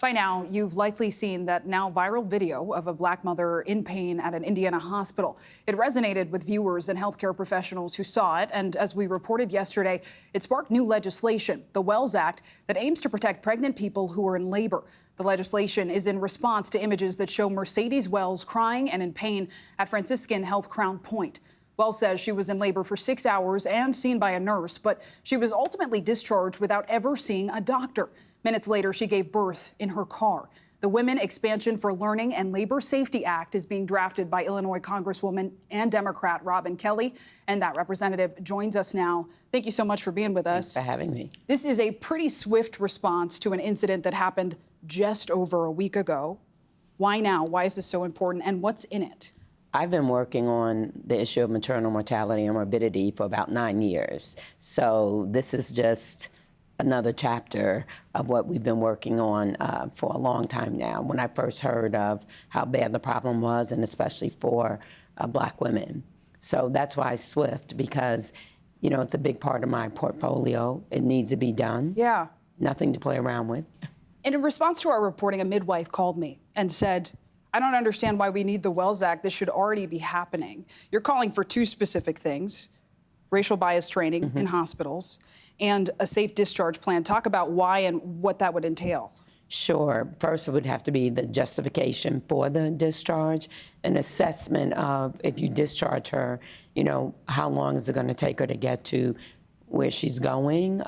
By now, you've likely seen that now viral video of a black mother in pain at an Indiana hospital. It resonated with viewers and healthcare professionals who saw it. And as we reported yesterday, it sparked new legislation, the Wells Act, that aims to protect pregnant people who are in labor. The legislation is in response to images that show Mercedes Wells crying and in pain at Franciscan Health Crown Point. Wells says she was in labor for 6 hours and seen by a nurse, but she was ultimately discharged without ever seeing a doctor. Minutes later, she gave birth in her car. The Women Expansion for Learning and Labor Safety Act is being drafted by Illinois Congresswoman and Democrat Robin Kelly, and that representative joins us now. Thank you so much for being with us. Thanks for having me. This is a pretty swift response to an incident that happened just over a week ago. Why now? Why is this so important, and what's in it? I've been working on the issue of maternal mortality and morbidity for about 9 years. So this is just another chapter of what we've been working on for a long time now. When I first heard of how bad the problem was, and especially for Black women. So that's why it's swift, because, you know, it's a big part of my portfolio. It needs to be done. Yeah. Nothing to play around with. And in response to our reporting, a midwife called me and said, I don't understand why we need the Wells Act. This should already be happening. You're calling for two specific things: racial bias training in hospitals and a safe discharge plan. Talk about why and what that would entail. Sure. First, it would have to be the justification for the discharge, an assessment of, if you discharge her, you know, how long is it going to take her to get to where she's going,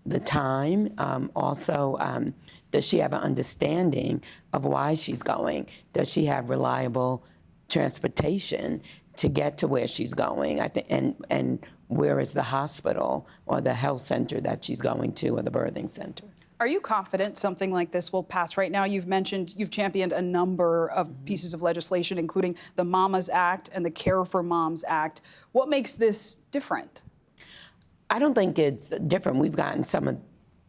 the time. Also, does she have an understanding of why she's going? Does she have reliable transportation to get to where she's going? And where is the hospital or the health center that she's going to, or the birthing center? Are you confident something like this will pass right now? You've championed a number of pieces of legislation, including the Mamas Act and the Care for Moms Act. What makes this different? I don't think it's different. We've gotten some of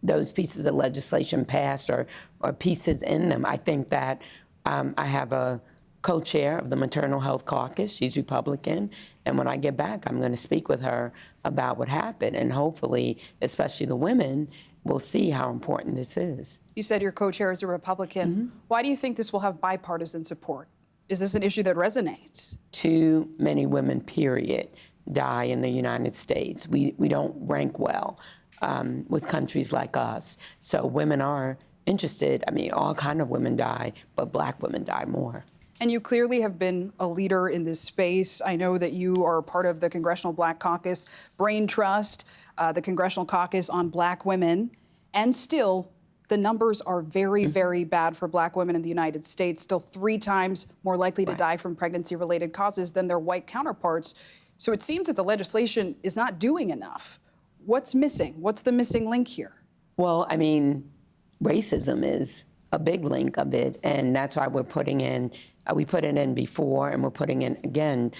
those pieces of legislation passed, or pieces in them. I think that I have a co-chair of the Maternal Health Caucus. She's Republican. And when I get back, I'm going to speak with her about what happened. And hopefully, especially the women, will see how important this is. You said your co-chair is a Republican. Why do you think this will have bipartisan support? Is this an issue that resonates? Too many women, period, die in the United States. We don't rank well with countries like us. So women are interested. I mean, all kind of women die, but Black women die more. And you clearly have been a leader in this space. I know that you are part of the Congressional Black Caucus, Brain Trust, the Congressional Caucus on Black Women. And still, the numbers are very, very bad for Black women in the United States, still 3 times more likely to die from pregnancy-related causes than their white counterparts. So it seems that the legislation is not doing enough. What's missing? What's the missing link here? Well, I mean, racism is a big link of it, and that's why we're putting in, we put it in before, and we're putting in, again,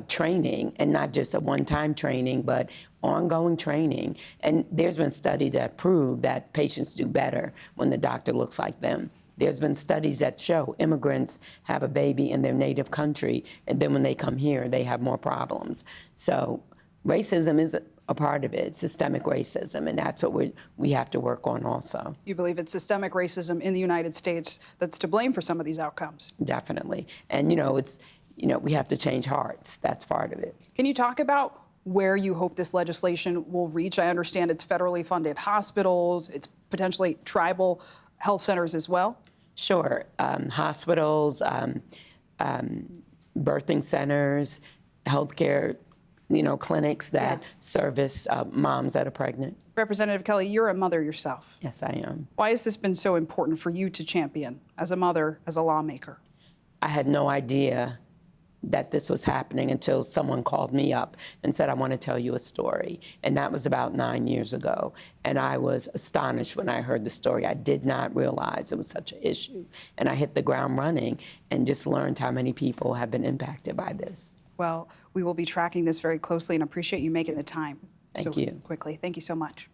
training, and not just a one-time training, but ongoing training. And there's been studies that prove that patients do better when the doctor looks like them. There's been studies that show immigrants have a baby in their native country, and then when they come here, they have more problems. So racism is a part of it, systemic racism, and that's what we have to work on also. You believe it's systemic racism in the United States that's to blame for some of these outcomes? Definitely. And, we have to change hearts. That's part of it. Can you talk about where you hope this legislation will reach? I understand it's federally funded hospitals, it's potentially tribal health centers as well. Sure. Hospitals, birthing centers, healthcare, clinics that service moms that are pregnant. Representative Kelly, you're a mother yourself. Yes, I am. Why has this been so important for you to champion as a mother, as a lawmaker? I had no idea that this was happening until someone called me up and said, I want to tell you a story. And that was about 9 years ago. And I was astonished when I heard the story. I did not realize it was such an issue. And I hit the ground running and just learned how many people have been impacted by this. Well, we will be tracking this very closely and appreciate you making the time Thank you. Quickly. Thank you so much.